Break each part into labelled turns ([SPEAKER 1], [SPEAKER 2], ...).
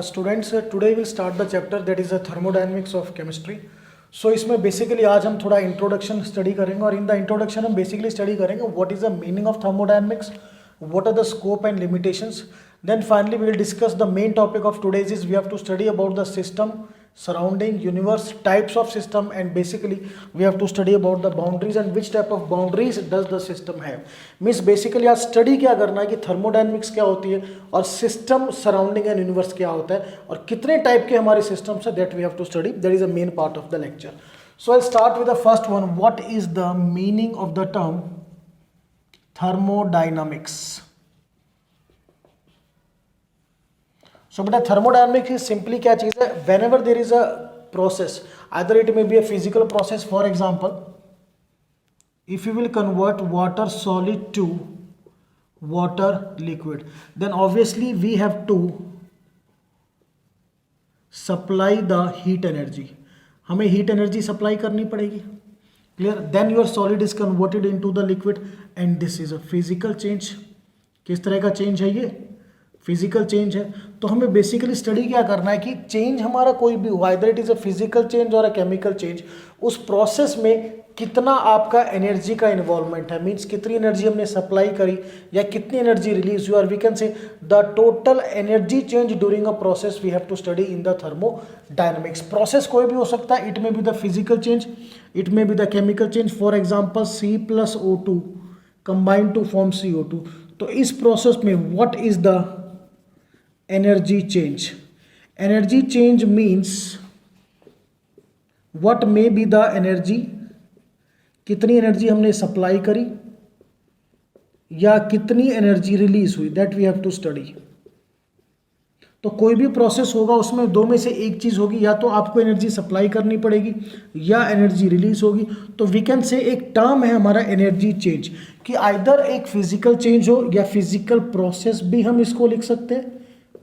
[SPEAKER 1] Students today will start the chapter that is the thermodynamics of chemistry. So इसमें basically आज हम थोड़ा introduction study करेंगे और इन द इंट्रोडक्शन हम बेसिकली स्टडी करेंगे what is the meaning of thermodynamics, what are the scope and limitations. Then finally we will discuss the main topic of today's is we have to study about the system, surrounding, universe, types of system, and basically we have to study about the boundaries and which type of boundaries does the system have. Means basically आज study क्या करना है कि thermodynamics क्या होती है और system, surrounding and universe क्या होता है और कितने type के हमारे systems है that we have to study. That is the main part of the lecture. So I'll start with the first one. What is the meaning of the term thermodynamics? So beta thermodynamics is simply क्या चीज है, whenever there is a process, either it may be a physical process, for example if you will convert water solid to water liquid, then obviously we have to supply the heat energy. हमें heat energy supply करनी पड़ेगी, clear? Then your solid is converted into the liquid and this is a physical change. किस तरह का change है ये? Physical change है। तो हमें बेसिकली स्टडी क्या करना है कि चेंज हमारा कोई भी हुआ, इधर it is a physical change और अ केमिकल चेंज, उस प्रोसेस में कितना आपका एनर्जी का इन्वॉल्वमेंट है, मींस कितनी एनर्जी हमने सप्लाई करी या कितनी एनर्जी रिलीज हुई, और we can say the total energy change during a process we have to study in the thermodynamics. Process कोई भी हो सकता है, it may be the physical change, it may be the chemical change. For example C+O2 combined to form CO2। तो इस process में what is the energy change? Energy change means what may be the energy, कितनी energy हमने supply करी या कितनी energy release हुई, that we have to study. तो कोई भी प्रोसेस होगा उसमें दो में से एक चीज होगी, या तो आपको एनर्जी सप्लाई करनी पड़ेगी या एनर्जी रिलीज होगी। तो वी कैन से एक टर्म है हमारा एनर्जी चेंज, कि आइदर एक फिजिकल चेंज हो या फिजिकल प्रोसेस भी हम इसको लिख सकते हैं।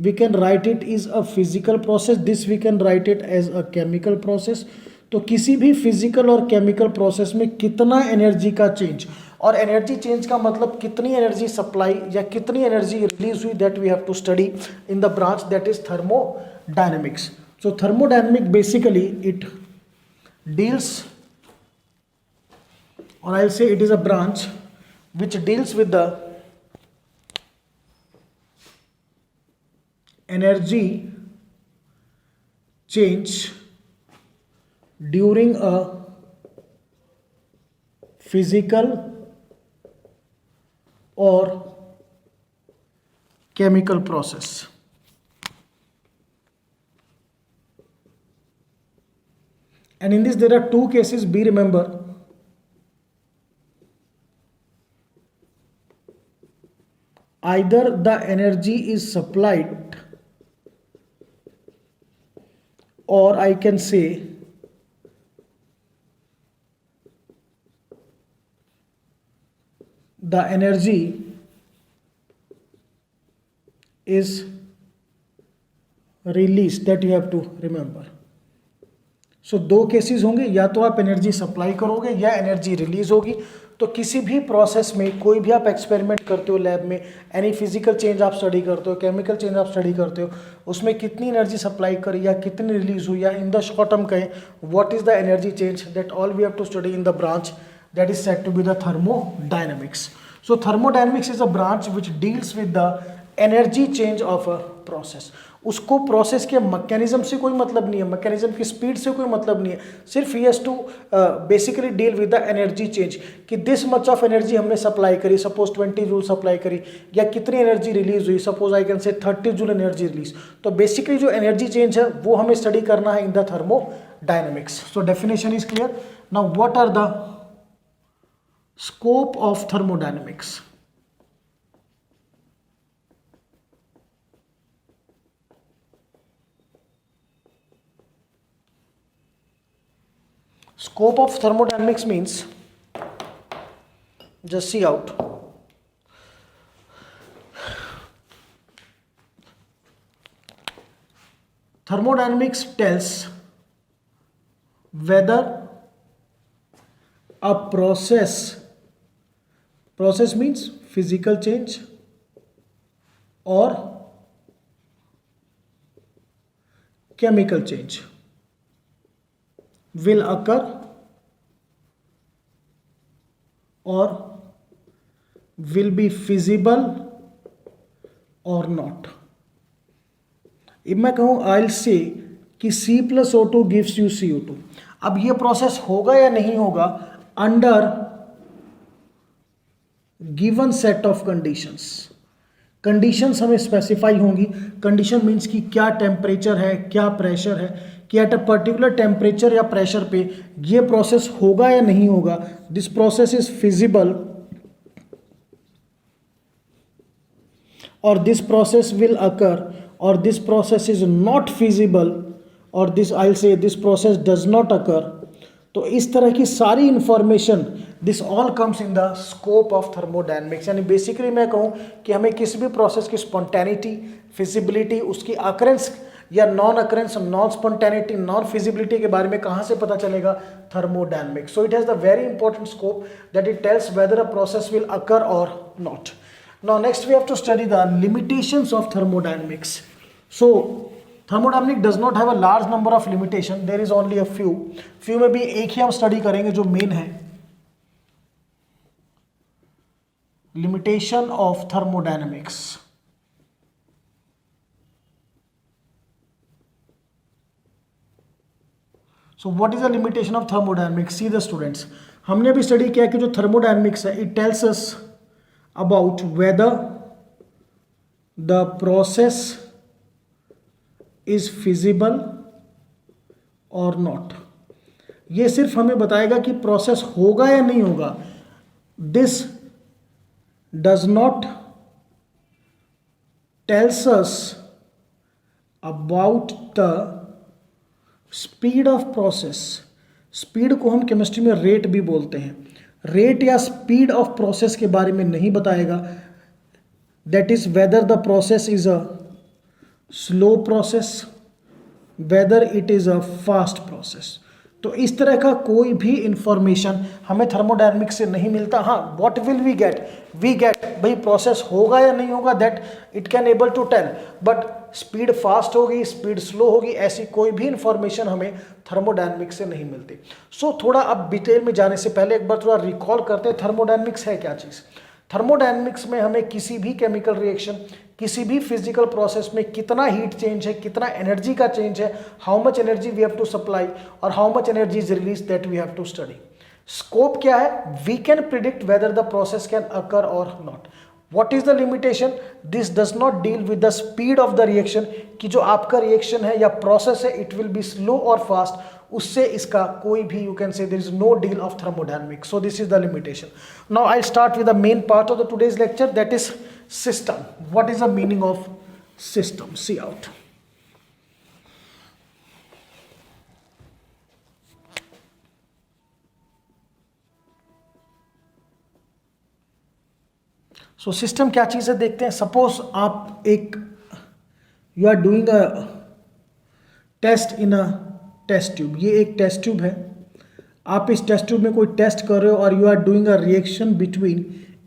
[SPEAKER 1] We can write it is a physical process, this we can write it as a chemical process. तो किसी भी फिजिकल और केमिकल प्रोसेस में कितना एनर्जी का चेंज, और एनर्जी चेंज का मतलब कितनी एनर्जी सप्लाई या कितनी एनर्जी रिलीज हुई, that we have to study in the branch that is thermodynamics. So thermodynamic basically it deals, और I will say it is a branch which deals with the energy change during a physical or chemical process. And in this there are two cases, be remember. Either the energy is supplied, or I can say the energy is released, that you have to remember. सो दो cases होंगे, या तो आप energy supply करोगे या energy release होगी। तो किसी भी प्रोसेस में कोई भी आप एक्सपेरिमेंट करते हो लैब में, एनी फिजिकल चेंज आप स्टडी करते हो, केमिकल चेंज आप स्टडी करते हो, उसमें कितनी एनर्जी सप्लाई करी या कितनी रिलीज हुई, या इन द शॉर्ट टर्म कहें what is the energy change, that all we have to study in the branch that is said to be the thermodynamics. So thermodynamics is a branch which deals with the energy change of a process. उसको process के mechanism से कोई मतलब नहीं है, mechanism की speed से कोई मतलब नहीं है, सिर्फ he has to basically deal with the energy change, कि दिस मच ऑफ एनर्जी हमने सप्लाई करी, सपोज 20 जूल सप्लाई करी, या कितनी एनर्जी रिलीज हुई, suppose I can say 30 joule energy release. तो बेसिकली जो एनर्जी चेंज है वो हमें स्टडी करना है in the thermodynamics. So definition is clear. Now what are the scope of thermodynamics? Scope of thermodynamics means, just see out, thermodynamics tells whether a process means physical change or chemical change will occur or will be feasible or not. अब मैं कहूँ I'll say कि C plus O2 gives you CO2. अब ये process होगा या नहीं होगा under given set of conditions. Conditions हमें स्पेसिफाई होंगी. कंडीशन मीन्स कि क्या टेम्परेचर है, क्या प्रेशर है, कि एट अ पर्टिकुलर टेम्परेचर या प्रेशर पे ये प्रोसेस होगा या नहीं होगा. दिस प्रोसेस इज फिजिबल और दिस प्रोसेस विल अकर और this process is not feasible और this I will say this process does not occur. तो इस तरह की सारी information this all comes in the scope of thermodynamics. यानी basically मैं कहूँ कि हमें किसी भी प्रोसेस की स्पॉन्टेनिटी, फिजिबिलिटी, उसकी अकरेंस या non occurrence, non spontaneity, non feasibility के बारे में कहाँ से पता चलेगा? Thermodynamics. So it has the very important scope that it tells weather a process will occur और not. Now next we have to study the limitations of thermodynamics. So thermodynamics does not have a large number of limitation. There is only a few. Few में भी एक ही हम study करेंगे जो main है. Limitation of thermodynamics. So what is the limitation of thermodynamics? See the students. हमने भी study किया कि जो thermodynamics है, it tells us about whether the process is feasible or not. ये सिर्फ हमें बताएगा कि प्रोसेस होगा या नहीं होगा. This does not tells us about the speed of process. Speed को हम केमिस्ट्री में रेट भी बोलते हैं. रेट या स्पीड ऑफ प्रोसेस के बारे में नहीं बताएगा. That is whether the process is a slow process, whether it is a fast process. तो इस तरह का कोई भी इंफॉर्मेशन हमें थर्मोडायनेमिक्स से नहीं मिलता. हाँ, what will we get? We get भाई प्रोसेस होगा या नहीं होगा, that it can able to tell. But speed fast होगी, स्पीड स्लो होगी, ऐसी कोई भी इंफॉर्मेशन हमें थर्मोडायनेमिक्स से नहीं मिलती. सो थोड़ा अब डिटेल में जाने से पहले एक बार थोड़ा रिकॉल करते हैं थर्मोडायनेमिक्स है क्या चीज़. थर्मोडायनेमिक्स में हमें किसी भी केमिकल रिएक्शन, किसी भी फिजिकल प्रोसेस में कितना हीट चेंज है, कितना एनर्जी का चेंज है, how much energy we have to supply और how much energy is release, that we have to study. Scope क्या है? We can predict whether the process can occur और not. What is the limitation? This does not deal with the speed of the reaction, कि जो आपका reaction है या process है it will be slow or fast, उससे इसका कोई भी you can say there is no deal of thermodynamics. So this is the limitation. Now I'll start with the main part of the today's lecture, that is system. What is the meaning of system? See out. So system क्या चीज़ है देखते हैं. Suppose आप एक you are doing a test in a test tube. ये एक test tube है. आप इस टेस्ट ट्यूब में कोई टेस्ट कर रहे हो और you are doing a reaction between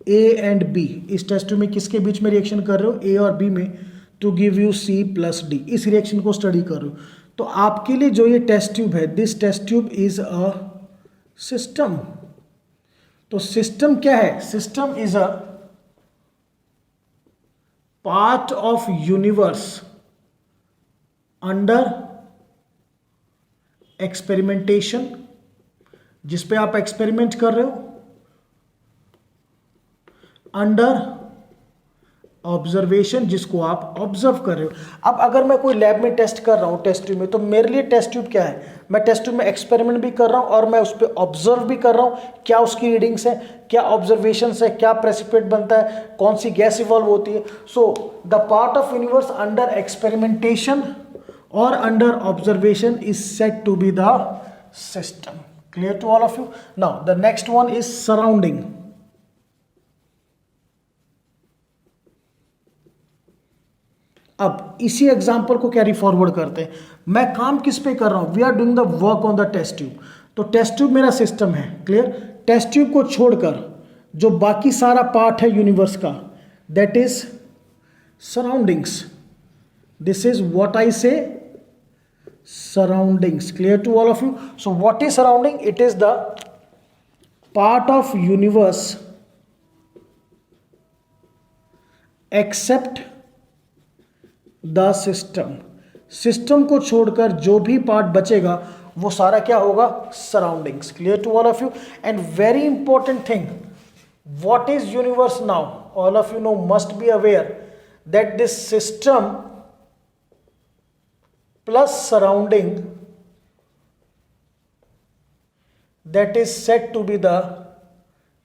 [SPEAKER 1] A and B. इस टेस्ट ट्यूब में किसके बीच में रिएक्शन कर रहे हो? ए और बी में, to give you C plus D. इस रिएक्शन को स्टडी कर रहे हो. तो आपके लिए जो ये टेस्ट ट्यूब है, this test tube is a system. तो सिस्टम क्या है? System is a part of universe under experimentation, जिस पे आप एक्सपेरिमेंट कर रहे हो, अंडर ऑब्जर्वेशन, जिसको आप ऑब्जर्व कर रहे हो. अब अगर मैं कोई लैब में टेस्ट कर रहा हूँ टेस्ट ट्यूब में, तो मेरे लिए टेस्ट ट्यूब क्या है? मैं टेस्ट ट्यूब में एक्सपेरिमेंट भी कर रहा हूँ और मैं उस पर ऑब्जर्व भी कर रहा हूँ. क्या उसकी रीडिंग्स है, क्या ऑब्जर्वेशंस है, क्या प्रेसिपिटेट बनता है, कौन सी गैस इवॉल्व होती है. So the part of universe under experimentation और under observation is said to be the system. Clear to all of you? Now the next one is surrounding. अब इसी एग्जाम्पल को कैरी फॉरवर्ड करते हैं. मैं काम किस पे कर रहा हूं? We are doing the work on the test tube. तो टेस्ट ट्यूब मेरा सिस्टम है. क्लियर? टेस्ट ट्यूब को छोड़कर जो बाकी सारा पार्ट है यूनिवर्स का, that is surroundings. This is what I say surroundings. Clear to all of you? So what is surrounding? It is the part of universe except the system. System को छोड़कर जो भी पार्ट बचेगा वो सारा क्या होगा? Surroundings. Clear to all of you? And very important thing, what is universe now? All of you know, must be aware that this system plus surrounding, that is said to be the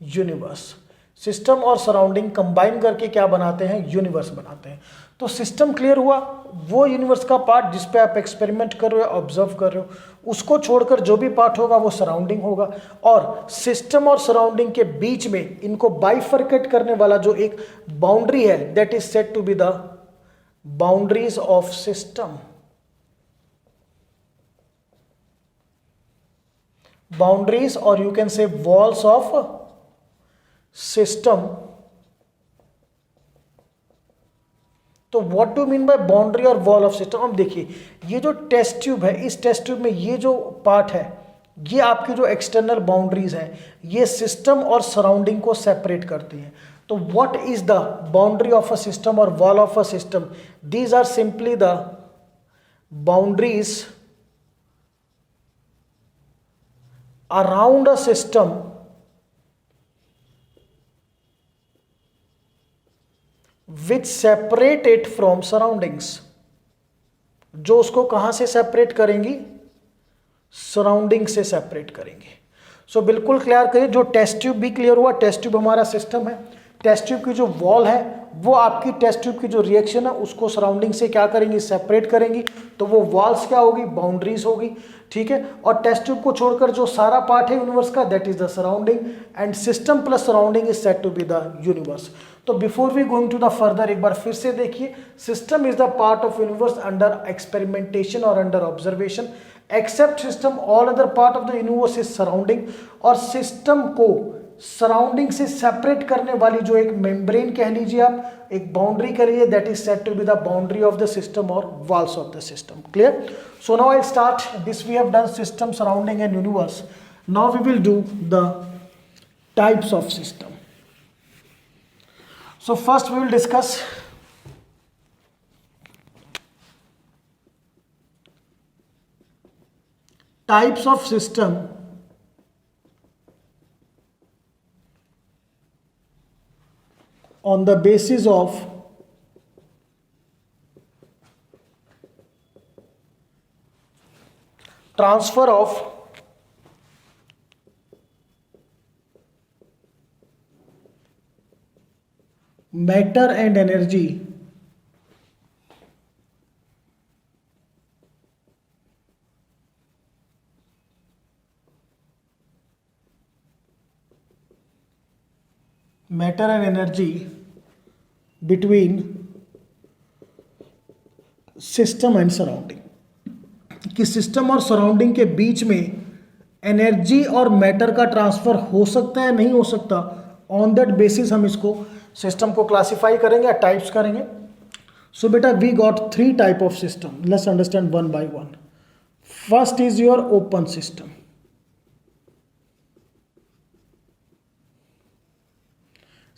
[SPEAKER 1] universe. System और surrounding combine करके क्या बनाते हैं? Universe बनाते हैं. तो system clear हुआ, वो यूनिवर्स का पार्ट जिस पे आप एक्सपेरिमेंट कर रहे हो, ऑब्जर्व कर रहे हो, उसको छोड़कर जो भी पार्ट होगा वो सराउंडिंग होगा. और सिस्टम और सराउंडिंग के बीच में इनको बाइफरकेट करने वाला जो एक बाउंड्री है, that is said to be the boundaries of system. Boundaries, और you can say walls of system. तो what do mean by boundary और वॉल ऑफ सिस्टम? अब देखिए, ये जो टेस्ट ट्यूब है, इस टेस्ट ट्यूब में ये जो पार्ट है, ये आपकी जो एक्सटर्नल बाउंड्रीज हैं, ये सिस्टम और सराउंडिंग को सेपरेट करती हैं. तो what is the boundary of a system और wall of a system? These are simply the boundaries around a system which separate it from surroundings. जो उसको कहां से सेपरेट करेंगी? सराउंडिंग से सेपरेट करेंगे. सो बिल्कुल क्लियर करिए. जो टेस्ट ट्यूब भी क्लियर हुआ, टेस्ट ट्यूब हमारा सिस्टम है. टेस्ट ट्यूब की जो वॉल है वो आपकी टेस्ट ट्यूब की जो रिएक्शन है उसको सराउंडिंग से क्या करेंगी? सेपरेट करेंगी. तो वो वॉल्स क्या होगी? बाउंड्रीज होगी. ठीक है. और टेस्ट ट्यूब को छोड़कर जो सारा पार्ट है यूनिवर्स का, that is the surrounding. And system plus surrounding is said to be the universe. तो before we going to the further, एक बार फिर से देखिए, system is the part of universe under experimentation और under observation. Except system, all other part of the universe is surrounding. और system को surrounding से सेपरेट करने वाली जो एक मेम्ब्रेन कह लीजिए, आप एक बाउंड्री कह लीजिए, that is said to be the boundary of the system और walls of the system. Clear? So now I start this. We have done system, surrounding and universe. Now we will do the types of system. So first we will discuss types of system on the basis of transfer of matter and energy between system and surrounding. कि system और surrounding के बीच में energy और matter का transfer हो सकता है, नहीं हो सकता, ऑन दैट बेसिस हम इसको सिस्टम को क्लासिफाई करेंगे या टाइप्स करेंगे. सो बेटा, we got 3 type of system. Let's understand one by one. First is your open system.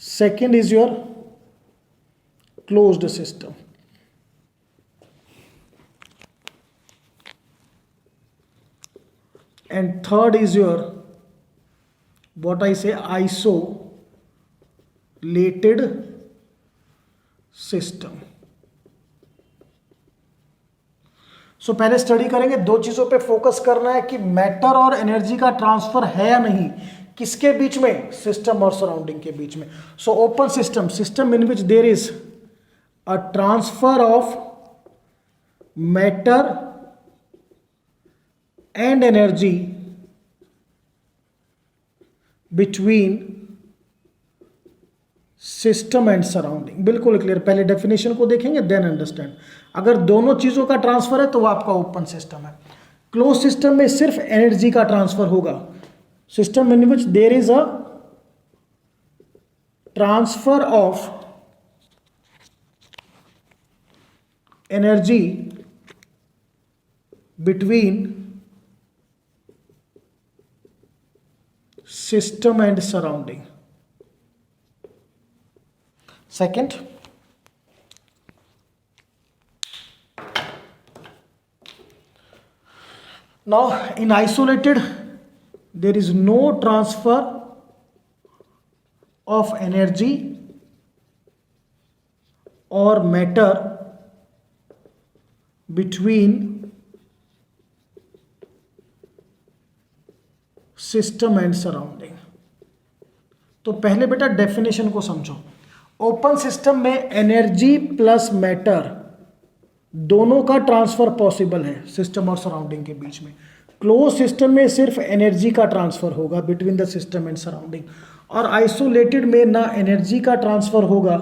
[SPEAKER 1] Second is your closed system. And third is your, what I say, isolated system. So पहले study करेंगे, 2 चीजों पे focus करना है कि matter और energy का transfer है या नहीं. किसके बीच में? सिस्टम और सराउंडिंग के बीच में. So open system, system in which there is a transfer of matter and energy between system and surrounding. बिल्कुल क्लियर. पहले डेफिनेशन को देखेंगे, देन अंडरस्टैंड. अगर दोनों चीजों का ट्रांसफर है तो वो आपका ओपन सिस्टम है. क्लोज सिस्टम में सिर्फ एनर्जी का ट्रांसफर होगा. System in which there is a transfer of energy between system and surrounding. Second, now in isolated there is no transfer of energy or matter between system and surrounding. तो पहले बेटा definition को समझो. Open system में energy plus matter दोनों का transfer possible है system और सराउंडिंग के बीच में. क्लोज सिस्टम में सिर्फ एनर्जी का ट्रांसफर होगा between the system and surrounding, और आइसोलेटेड में ना एनर्जी का ट्रांसफर होगा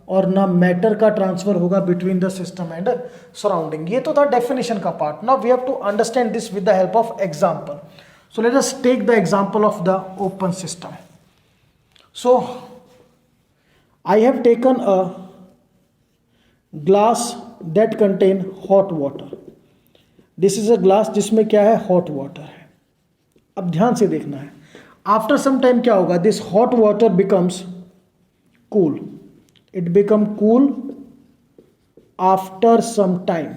[SPEAKER 1] और ना मैटर का ट्रांसफर होगा between the system and surrounding. ये तो था डेफिनेशन का part. Now we have to understand this with the help of example. So let us take the example of the open system. So I have taken a glass that contain hot water. This is a glass जिसमें क्या है, hot water है. अब ध्यान से देखना है. After some time क्या होगा, this hot water becomes cool. It become cool after some time.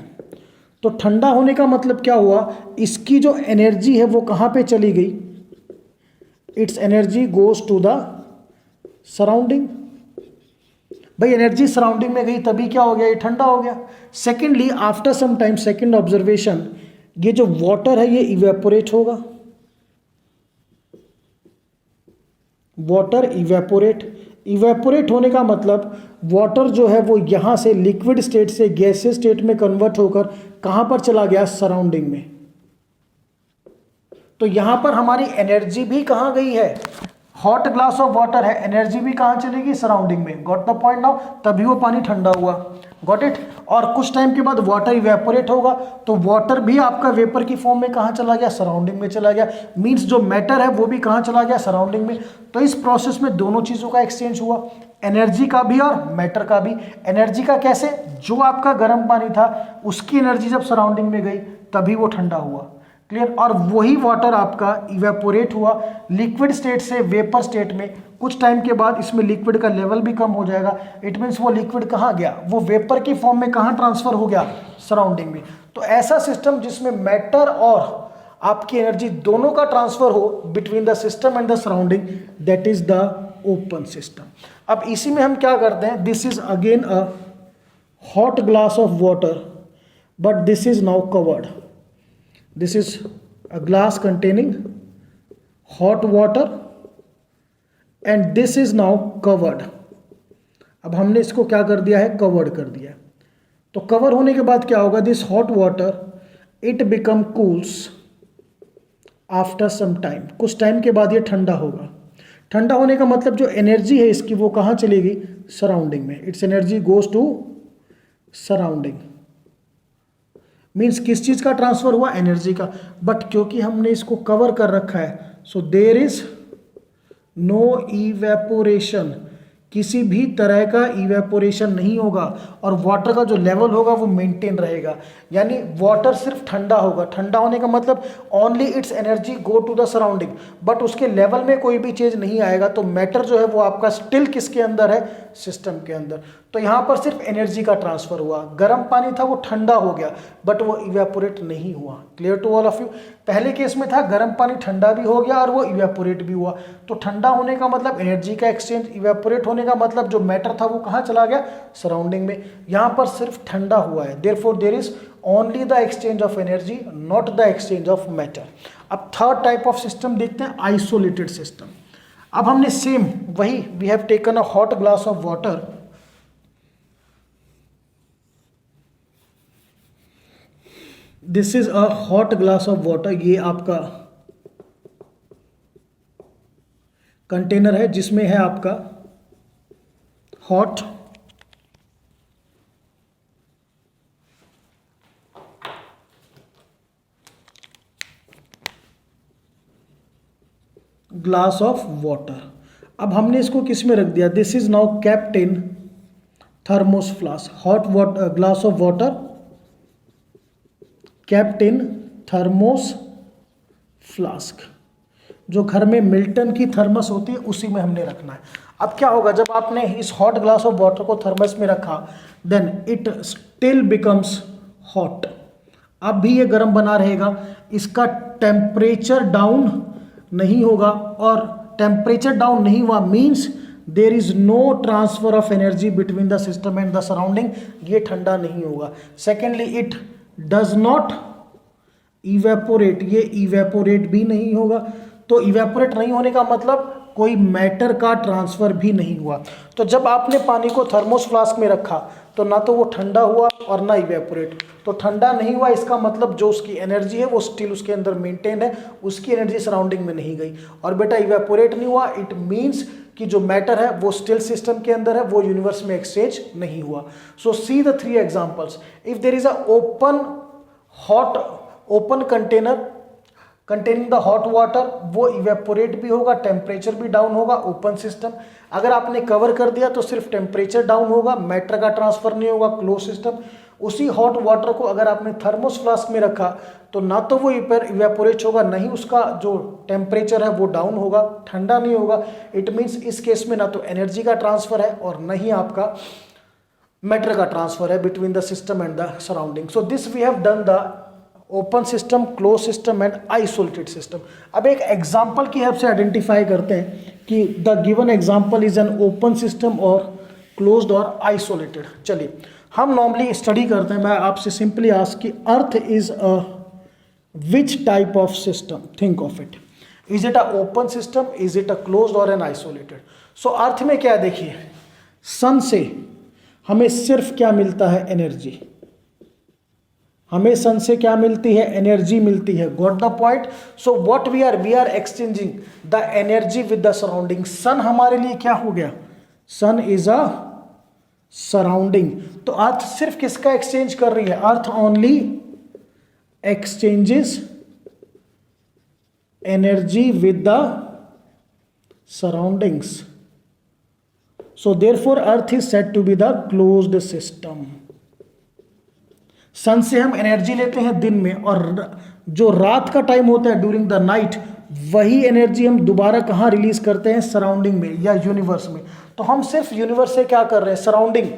[SPEAKER 1] तो ठंडा होने का मतलब क्या हुआ, इसकी जो एनर्जी है वो कहाँ पे चली गई, it's energy goes to the surrounding. भाई एनर्जी सराउंडिंग में गई तभी क्या हो गया, ये ठंडा हो गया. Secondly after some time, second observation, ये जो वाटर है ये इवेपोरेट होगा. वाटर इवेपोरेट होने का मतलब वाटर जो है वो यहाँ से लिक्विड स्टेट से गैसियस स्टेट में कन्वर्ट होकर कहाँ पर चला गया, सराउंडिंग में. तो यहाँ पर हमारी एनर्जी भी कहाँ गई है, हॉट ग्लास ऑफ वाटर है, एनर्जी भी कहाँ चलेगी, सराउंडिंग में. Got the point now. तभी वो पानी ठंडा हुआ. Got it. और कुछ टाइम के बाद वाटर इवेपोरेट होगा तो वाटर भी आपका वेपर की फॉर्म में कहाँ चला गया, सराउंडिंग में चला गया. मींस जो मैटर है वो भी कहाँ चला गया, सराउंडिंग में. तो इस प्रोसेस में दोनों चीज़ों का एक्सचेंज हुआ, एनर्जी का भी और मैटर का भी. एनर्जी का कैसे, जो आपका गर्म पानी था उसकी एनर्जी जब सराउंडिंग में गई तभी वो ठंडा हुआ. क्लियर. और वही वाटर आपका इवेपोरेट हुआ लिक्विड स्टेट से वेपर स्टेट में. कुछ टाइम के बाद इसमें लिक्विड का लेवल भी कम हो जाएगा. इट मीन्स वो लिक्विड कहाँ गया, वो वेपर की फॉर्म में कहाँ ट्रांसफर हो गया, सराउंडिंग में. तो ऐसा सिस्टम जिसमें मैटर और आपकी एनर्जी दोनों का ट्रांसफर हो between the system and the surrounding, that is the open system. अब इसी में हम क्या करते हैं, this is again a hot glass of water but this is now covered. This is a glass containing hot water and this is now covered. अब हमने इसको क्या कर दिया है, कवर्ड कर दिया है. तो कवर होने के बाद क्या होगा, this hot water it become cools after some time. कुछ टाइम के बाद ये ठंडा होगा. ठंडा होने का मतलब जो एनर्जी है इसकी वो कहाँ चलेगी, सराउंडिंग में. It's energy goes to surrounding. Means किस चीज़ का ट्रांसफर हुआ, एनर्जी का. बट क्योंकि हमने इसको कवर कर रखा है so there is no evaporation. किसी भी तरह का इवेपोरेशन नहीं होगा और वाटर का जो लेवल होगा वो मेंटेन रहेगा. यानी वाटर सिर्फ ठंडा होगा. ठंडा होने का मतलब only it's energy go to the surrounding, but उसके लेवल में कोई भी चेंज नहीं आएगा. तो मैटर जो है वो आपका स्टिल किसके अंदर है, सिस्टम के अंदर. तो यहाँ पर सिर्फ एनर्जी का ट्रांसफर हुआ. गर्म पानी था वो ठंडा हो गया बट वो इवेपोरेट नहीं हुआ. Clear to all of you. पहले केस में था गर्म पानी ठंडा भी हो गया और वो इवेपोरेट भी हुआ. तो ठंडा होने का मतलब एनर्जी का एक्सचेंज, इवेपोरेट होने का मतलब जो मैटर था वो कहाँ चला गया, सराउंडिंग में. यहाँ पर सिर्फ ठंडा हुआ है. Therefore there is only the exchange of energy, not the exchange of matter. अब थर्ड टाइप ऑफ सिस्टम देखते हैं, आइसोलेटेड सिस्टम. अब हमने सेम वही, we have taken a hot glass of water. This is a hot glass of water. ये आपका container है जिसमें है आपका हॉट ग्लास ऑफ वाटर. अब हमने इसको किस में रख दिया, this is now kept in thermos flask. Hot water glass of water kept in thermos flask, जो घर में मिल्टन की थर्मस होती है उसी में हमने रखना है। अब क्या होगा, जब आपने इस हॉट ग्लास ऑफ वाटर को थर्मस में रखा, then it still becomes hot, अब भी ये गर्म बना रहेगा, इसका टेम्परेचर डाउन नहीं होगा, और टेम्परेचर डाउन नहीं हुआ means there is no transfer of energy between the system and the surrounding, ये ठंडा नहीं होगा। Secondly, it does not evaporate, ये इवेपोरेट भी नहीं होगा। तो इवेपोरेट नहीं होने का मतलब कोई मैटर का ट्रांसफर भी नहीं हुआ। तो जब आपने पानी को थर्मोस फ्लास्क में रखा तो ना तो वो ठंडा हुआ और ना इवेपोरेट, तो ठंडा नहीं हुआ, इसका मतलब जो उसकी एनर्जी है वो स्टिल उसके अंदर मेंटेन है, उसकी एनर्जी सराउंडिंग में नहीं गई। और बेटा इवेपोरेट नहीं हुआ, इट मीन्स कि जो मैटर है वो स्टिल सिस्टम के अंदर है, वो यूनिवर्स में एक्सचेंज नहीं हुआ। So see the 3 examples. If there is a open container containing the hot water, वो इवेपोरेट भी होगा, टेम्परेचर भी डाउन होगा, ओपन सिस्टम। अगर आपने कवर कर दिया तो सिर्फ टेम्परेचर डाउन होगा, मैटर का ट्रांसफर नहीं होगा, क्लोज सिस्टम। उसी हॉट वाटर को अगर आपने थर्मोस फ्लास्क में रखा तो ना तो वो इवेपोरेट होगा, नहीं उसका जो टेम्परेचर है वो डाउन होगा, ठंडा नहीं होगा। इट मीन्स इस केस में ना तो एनर्जी का ट्रांसफर है और ना ही आपका मैटर का ट्रांसफर है between the system and the surrounding. So this we have done the open system, close system and isolated system. अब एक एग्जांपल की हेल्प से आइडेंटिफाई करते हैं कि the given example is an open system और क्लोज्ड और आइसोलेटेड। चलिए हम नॉर्मली स्टडी करते हैं, मैं आपसे सिंपली आस्क कि earth is a which type of system, think of it, is it a open system, is it a closed और एन आइसोलेटेड। सो अर्थ में क्या है, देखिए सन से हमें सिर्फ क्या मिलता है, एनर्जी। हमें सन से क्या मिलती है, एनर्जी मिलती है। Got the point. So what we are exchanging the energy with the surrounding. Sun हमारे लिए क्या हो गया, सन इज अ सराउंडिंग। तो अर्थ सिर्फ किसका एक्सचेंज कर रही है, earth only exchanges energy with the surroundings. So therefore earth is said to be the closed system. Sun से हम एनर्जी लेते हैं दिन में, और जो रात का टाइम होता है ड्यूरिंग द नाइट, वही एनर्जी हम दोबारा कहाँ रिलीज करते हैं, सराउंडिंग में या यूनिवर्स में। तो हम सिर्फ यूनिवर्स से क्या कर रहे हैं, सराउंडिंग।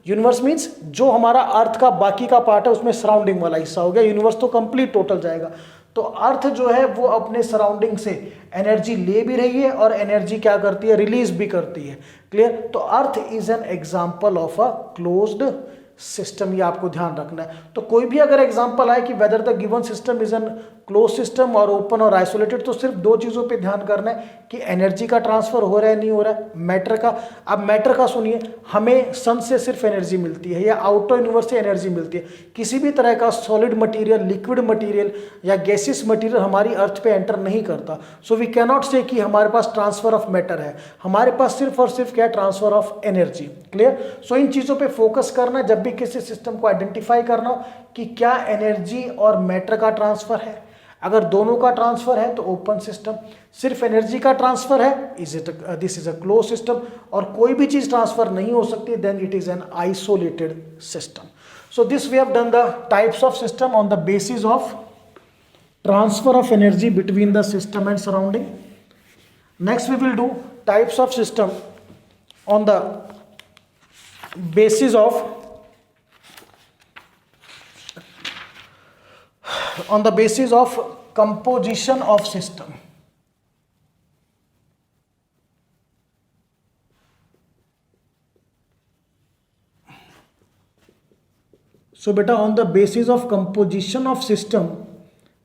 [SPEAKER 1] यूनिवर्स मीन्स जो हमारा अर्थ का बाकी का पार्ट है उसमें सराउंडिंग वाला हिस्सा हो गया, यूनिवर्स तो कंप्लीट टोटल जाएगा। तो अर्थ जो है वो अपने सराउंडिंग से एनर्जी ले भी रही है और एनर्जी क्या करती है, रिलीज भी करती है। क्लियर। तो earth is an example of a closed system, ये आपको ध्यान रखना है। तो कोई भी अगर एग्जांपल आए कि whether the given system is an close system और ओपन और आइसोलेटेड, तो सिर्फ 2 चीज़ों पे ध्यान करना है कि एनर्जी का ट्रांसफर हो रहा है नहीं हो रहा है, मैटर का। अब मैटर का सुनिए, हमें सन से सिर्फ एनर्जी मिलती है या आउटर यूनिवर्स से एनर्जी मिलती है। किसी भी तरह का सॉलिड मटीरियल, लिक्विड मटीरियल या गैसियस मटीरियल हमारी अर्थ पे एंटर नहीं करता। सो वी कैनॉट से कि हमारे पास ट्रांसफर ऑफ मैटर है, हमारे पास सिर्फ और सिर्फ क्या है, ट्रांसफर ऑफ एनर्जी। क्लियर। सो इन चीज़ों पर फोकस करना जब भी किसी सिस्टम को आइडेंटिफाई करना हो कि क्या एनर्जी और मैटर का ट्रांसफर है। अगर दोनों का ट्रांसफर है तो ओपन सिस्टम, सिर्फ एनर्जी का ट्रांसफर है this is a close system, और कोई भी चीज ट्रांसफर नहीं हो सकती, then it is an isolated system. So this we have done the types of system on the basis of transfer of energy between the system and surrounding. Next we will do types of system on the basis of composition of system. So beta, on the basis of composition of system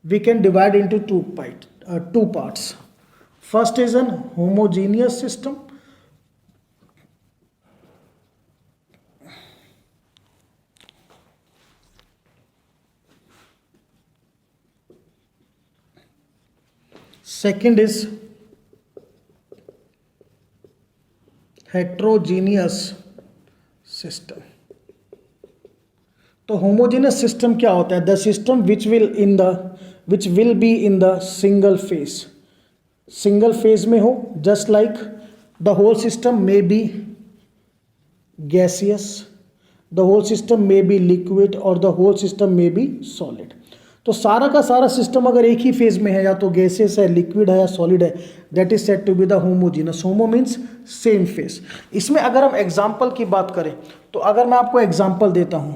[SPEAKER 1] we can divide into two parts. First is an homogeneous system. Second is heterogeneous system. तो homogeneous system क्या होता है? The system which will be in the single phase में हो, just like the whole system may be gaseous, the whole system may be liquid, or the whole system may be solid. तो सारा का सारा system अगर एक ही phase में है, या तो गैसेस है, लिक्विड है या सॉलिड है, that is said to be the homogeneous. Homo means same phase. इसमें अगर हम एग्जाम्पल की बात करें तो अगर मैं आपको एग्जाम्पल देता हूं,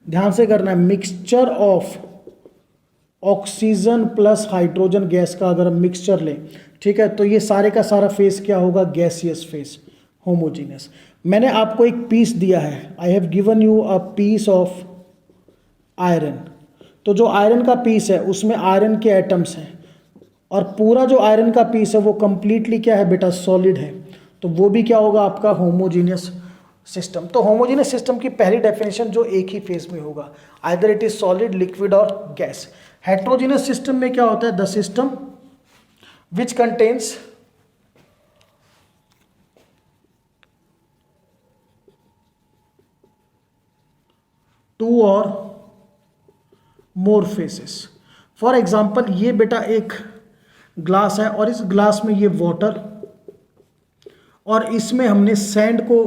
[SPEAKER 1] ध्यान से करना है, mixture of oxygen plus hydrogen gas का अगर हम मिक्सचर लें, ठीक है, तो ये सारे का सारा फेज क्या होगा, गैसियस फेज, होमोजीनियस। मैंने आपको एक पीस दिया है, I have given you a piece of iron. तो जो आयरन का पीस है उसमें आयरन के एटम्स हैं, और पूरा जो आयरन का पीस है वो कंप्लीटली क्या है बेटा, सॉलिड है। तो वो भी क्या होगा आपका, होमोजीनियस सिस्टम। तो होमोजीनियस सिस्टम की पहली डेफिनेशन जो एक ही फेज में होगा, either it is solid, liquid और गैस। हेट्रोजीनियस सिस्टम में क्या होता है, the system which contains two और मोर फेसेस। फॉर एग्जाम्पल ये बेटा एक ग्लास है और इस ग्लास में ये वाटर, और इसमें हमने सैंड को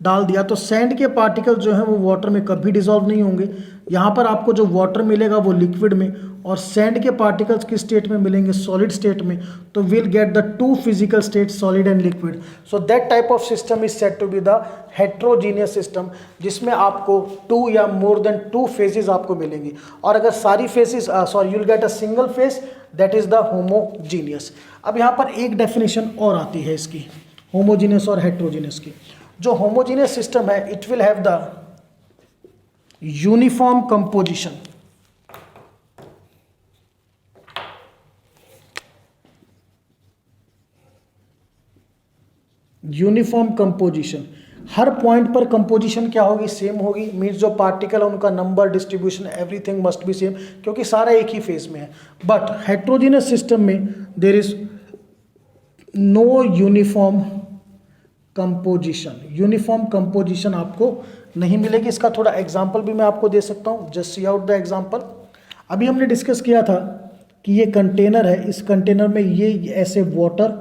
[SPEAKER 1] डाल दिया। तो सैंड के पार्टिकल जो है वो वाटर में कभी डिसॉल्व नहीं होंगे। यहाँ पर आपको जो वाटर मिलेगा वो लिक्विड में, और सैंड के पार्टिकल्स किस स्टेट में मिलेंगे, सॉलिड स्टेट में। तो will get the two physical state, solid and liquid. So that type of system is said to be the heterogeneous system, जिसमें आपको टू या मोर देन टू फेजेस आपको मिलेंगे। और अगर सारी phases you will get a single phase, that is the homogeneous. अब यहाँ पर एक डेफिनेशन और आती है इसकी, होमोजीनियस और हेट्रोजीनियस की। जो होमोजीनियस सिस्टम है, it will have the uniform composition. Uniform composition, हर पॉइंट पर कंपोजिशन क्या होगी, सेम होगी। मीन्स जो पार्टिकल है उनका number, distribution, everything must be same, क्योंकि सारा एक ही फेज में है। बट हेट्रोजीनियस सिस्टम में there is no uniform composition. Uniform composition आपको नहीं मिलेगी। इसका थोड़ा एग्जांपल भी मैं आपको दे सकता हूँ, just see out the example. अभी हमने डिस्कस किया था कि ये कंटेनर है, इस कंटेनर में ये ऐसे वाटर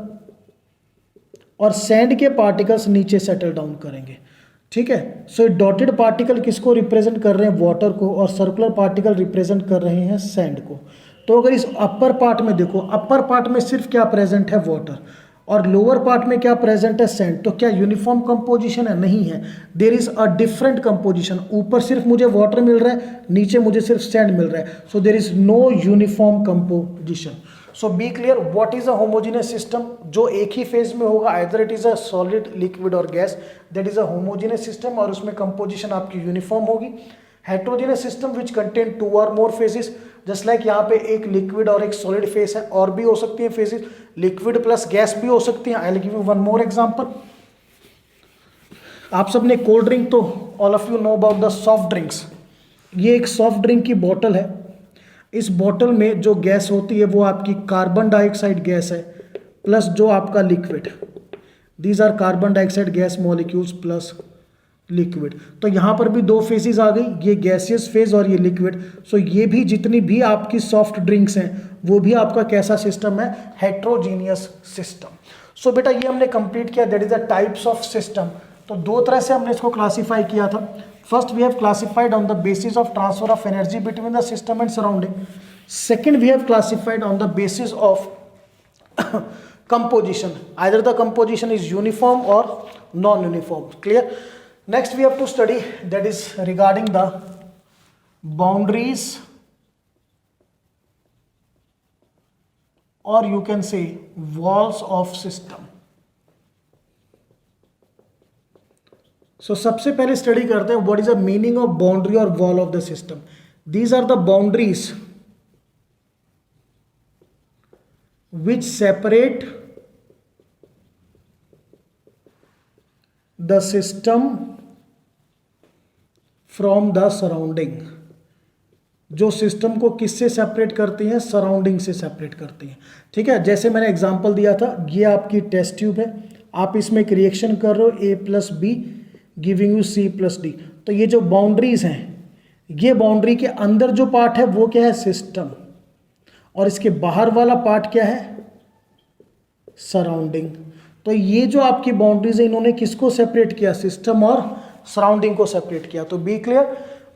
[SPEAKER 1] और सैंड के पार्टिकल्स नीचे सेटल डाउन करेंगे, ठीक है। सो डॉटेड पार्टिकल किसको रिप्रेजेंट कर रहे हैं, वाटर को, और सर्कुलर पार्टिकल रिप्रेजेंट कर रहे हैं सैंड को। तो अगर इस अपर पार्ट में देखो, अपर पार्ट में सिर्फ क्या प्रेजेंट है, वाटर, और लोअर पार्ट में क्या प्रेजेंट है, सैंड। तो क्या यूनिफॉर्म कंपोजिशन है, नहीं है। There is a different composition. ऊपर सिर्फ मुझे वाटर मिल रहा है, नीचे मुझे सिर्फ सैंड मिल रहा है। So there is no uniform composition. So be clear, what is a homogeneous system, जो एक ही फेज में होगा, either it is a solid, liquid और gas, that is a homogeneous system, और उसमें कंपोजिशन आपकी यूनिफॉर्म होगी। Heterogeneous system which contain two और मोर फेजेस, जस्ट लाइक यहाँ पे एक लिक्विड और एक सॉलिड फेज है, और भी हो सकती है फेजेस, लिक्विड प्लस गैस भी हो सकती है। I will give you one more example. आप सबने कोल्ड ड्रिंक, तो all of you know about the soft drinks. ये एक सॉफ्ट ड्रिंक की बॉटल है। इस बॉटल में जो गैस होती है वो आपकी कार्बन डाइऑक्साइड गैस है, प्लस जो आपका liquid, these are carbon dioxide gas molecules plus liquid. तो यहाँ पर भी दो फेजेस आ गई, ये गैसियस फेज और ये लिक्विड। सो ये भी जितनी भी आपकी सॉफ्ट ड्रिंक्स हैं वो भी आपका कैसा सिस्टम है, हेट्रोजीनियस सिस्टम। सो बेटा ये हमने कंप्लीट किया, that is the types of system. तो दो तरह से हमने इसको क्लासीफाई किया था। First we have classified on the basis of transfer of energy between the system and surrounding. Second we have classified on the basis of composition, either the composition is uniform or non-uniform. Clear? Next we have to study, that is regarding the boundaries, or you can say walls of system. So सबसे पहले study करते हैं what is the meaning of boundary or wall of the system. These are the boundaries which separate the system from the surrounding. जो system को किससे separate करती हैं, surrounding से सेपरेट करती हैं, ठीक है। जैसे मैंने एग्जांपल दिया था, ये आपकी टेस्ट ट्यूब है, आप इसमें एक रिएक्शन कर रहे हो, A plus B giving you C plus D. तो ये जो बाउंड्रीज हैं, ये बाउंड्री के अंदर जो पार्ट है वो क्या है, सिस्टम, और इसके बाहर वाला पार्ट क्या है, सराउंडिंग। तो ये जो आपकी बाउंड्रीज है, इन्होंने किसको सेपरेट किया, सिस्टम और सराउंडिंग को सेपरेट किया। तो बी क्लियर,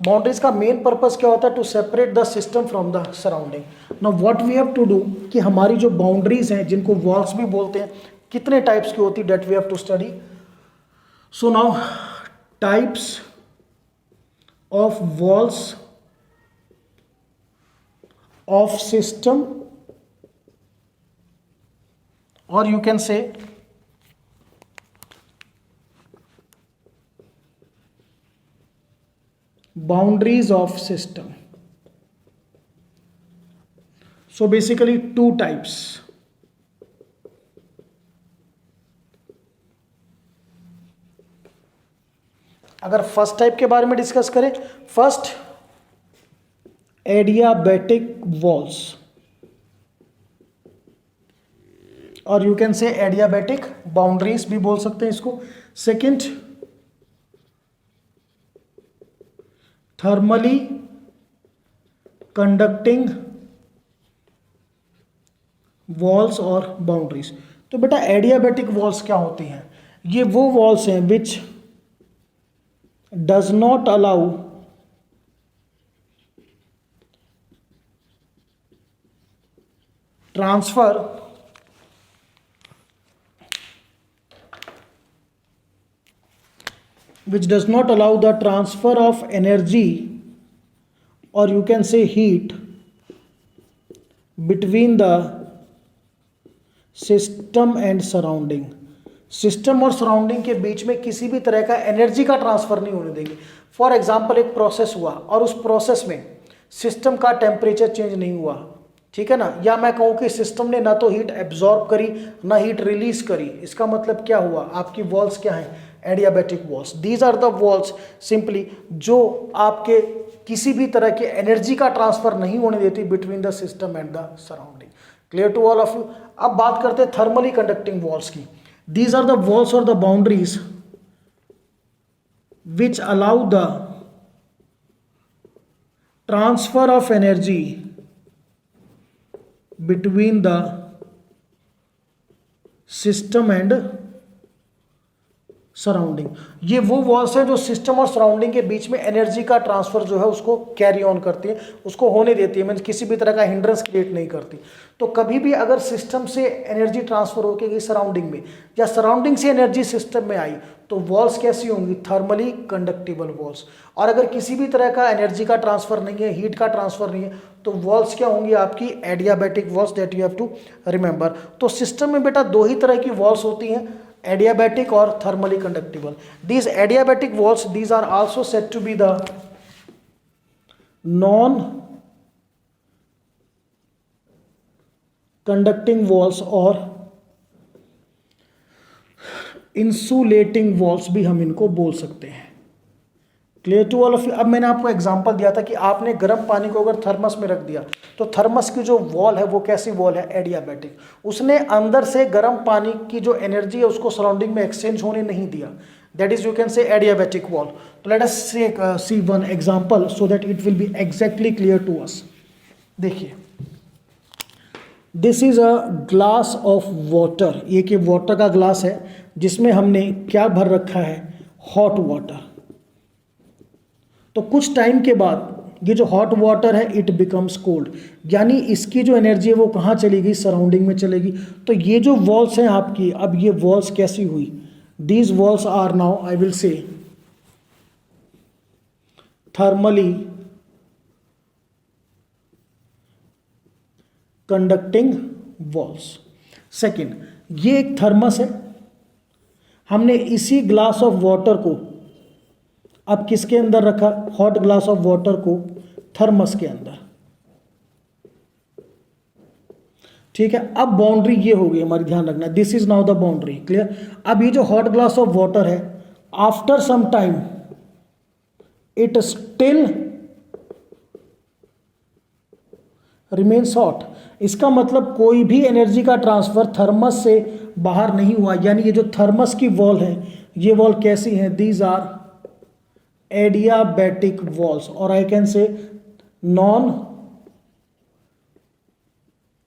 [SPEAKER 1] बाउंड्रीज का मेन पर्पस क्या होता है? To separate the system from the surrounding. Now what we have to do कि हमारी जो बाउंड्रीज हैं जिनको वॉल्स भी बोलते हैं, कितने टाइप्स की होती है, that we have to study. So now types of walls of system, or you can say boundaries of system. So basically two types. अगर फर्स्ट टाइप के बारे में डिस्कस करें, फर्स्ट एडियाबैटिक वॉल्स, और you can say adiabatic boundaries भी बोल सकते हैं इसको. सेकेंड थर्मली कंडक्टिंग वॉल्स और बाउंड्रीज. तो बेटा एडियाबैटिक वॉल्स क्या होती हैं? ये वो वॉल्स हैं which does not allow transfer which does not allow the transfer of energy, or you can say heat, between the system and surrounding. System और सराउंडिंग के बीच में किसी भी तरह का एनर्जी का ट्रांसफर नहीं होने देंगे. फॉर एग्जाम्पल एक प्रोसेस हुआ और उस प्रोसेस में सिस्टम का टेम्परेचर चेंज नहीं हुआ, ठीक है ना, या मैं कहूँ कि सिस्टम ने ना तो हीट एब्जॉर्ब करी ना हीट रिलीज करी, इसका मतलब क्या हुआ? आपकी वॉल्स क्या हैं? Adiabatic walls. These are the walls simply जो आपके किसी भी तरह के एनर्जी का ट्रांसफर नहीं होने देती between the system and the surrounding. Clear to all of you? अब बात करते हैं थर्मली कंडक्टिंग वॉल्स की. दीज आर द वॉल्स और the boundaries which allow the transfer of energy between the system and surrounding. ये वो walls हैं जो सिस्टम और सराउंडिंग के बीच में एनर्जी का ट्रांसफर जो है उसको कैरी ऑन करती है, उसको होने देती है, मीन्स किसी भी तरह का हिंड्रेंस क्रिएट नहीं करती. तो कभी भी अगर सिस्टम से एनर्जी ट्रांसफर होकर गई सराउंडिंग में या सराउंडिंग से एनर्जी सिस्टम में आई तो वॉल्स कैसी होंगी? Thermally conductible walls. और अगर किसी भी तरह का एनर्जी का ट्रांसफर नहीं है, हीट का ट्रांसफर नहीं है, तो वॉल्स क्या होंगी? आपकी adiabatic walls, that you have to remember. तो सिस्टम में बेटा दो ही तरह की वॉल्स होती हैं, adiabatic or thermally conductible. These adiabatic walls, these are also said to be the non conducting walls or insulating walls भी हम इनको बोल सकते हैं. Clear to all of you? अब मैंने आपको एग्जांपल दिया था कि आपने गर्म पानी को अगर थर्मस में रख दिया तो थर्मस की जो वॉल है वो कैसी वॉल है? एडियाबैटिक. उसने अंदर से गर्म पानी की जो एनर्जी है उसको सराउंडिंग में एक्सचेंज होने नहीं दिया. That is you can say adiabatic wall. तो let us see one example so that it will be exactly clear to us. देखिए, this is a glass of water. ये कि वाटर का ग्लास है जिसमें हमने क्या भर रखा है? Hot water. तो कुछ टाइम के बाद ये जो हॉट वाटर है इट बिकम्स कोल्ड, यानी इसकी जो एनर्जी है वो कहाँ चलेगी? सराउंडिंग में चलेगी. तो ये जो वॉल्स हैं आपकी, अब ये वॉल्स कैसी हुई? These walls are now I will say thermally conducting walls. Second, ये एक थर्मस है. हमने इसी ग्लास ऑफ वाटर को अब किसके अंदर रखा? हॉट ग्लास ऑफ वाटर को थर्मस के अंदर. ठीक है. अब बाउंड्री ये हो गई हमारी, ध्यान रखना, this is now the boundary. Clear? अब ये जो हॉट ग्लास ऑफ वाटर है, after some time it still remains hot. इसका मतलब कोई भी एनर्जी का ट्रांसफर थर्मस से बाहर नहीं हुआ, यानी ये जो थर्मस की वॉल है ये वॉल कैसी है? These are adiabatic walls, or I can say non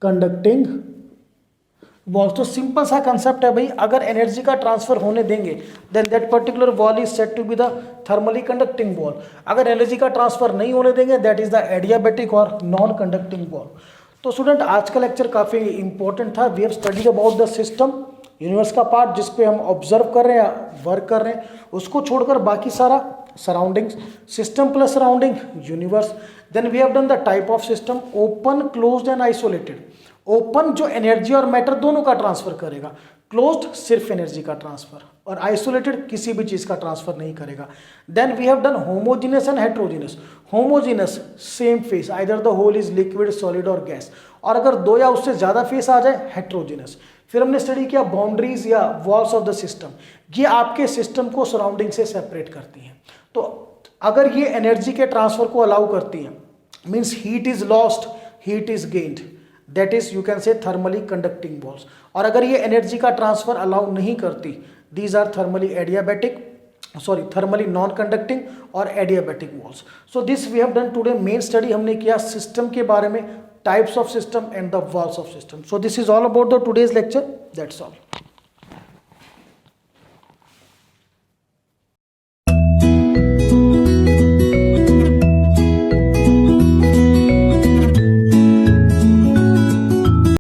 [SPEAKER 1] conducting wall. तो सिंपल सा कंसेप्ट है भाई, अगर एनर्जी का ट्रांसफर होने देंगे then that particular wall is said to be the thermally conducting wall. अगर एनर्जी का ट्रांसफर नहीं होने देंगे दैट इज द एडियाबैटिक और नॉन कंडक्टिंग वॉल। तो स्टूडेंट आज का लेक्चर काफ़ी इंपॉर्टेंट था। We have studied about the system, universe का पार्ट जिसपे हम ऑब्जर्व कर रहे हैं, वर्क कर रहे हैं, उसको छोड़कर बाकी सारा surroundings, system plus surrounding universe. Then we have done the type of system, open, closed and isolated. Open जो एनर्जी और मैटर दोनों का ट्रांसफर करेगा, क्लोज्ड सिर्फ एनर्जी का ट्रांसफर, और आइसोलेटेड किसी भी चीज का ट्रांसफर नहीं करेगा। Then we have done homogeneous and heterogeneous. Homogeneous same phase, either the whole is liquid, solid और गैस, और अगर दो या उससे ज्यादा फेस आ जाए हेट्रोजीनियस। फिर हमने स्टडी किया बाउंड्रीज या वॉल्स ऑफ द सिस्टम, ये आपके सिस्टम को सराउंडिंग से सेपरेट करती हैं। तो अगर ये एनर्जी के ट्रांसफर को अलाउ करती हैं, means heat is lost, heat is gained, that is you can say thermally conducting walls. और अगर ये एनर्जी का ट्रांसफर अलाउ नहीं करती, these are thermally adiabatic, thermally non conducting और adiabatic walls. So this we have done today. Main study हमने किया system के बारे में, types of system and the walls of system. So this is all about the today's lecture, that's all.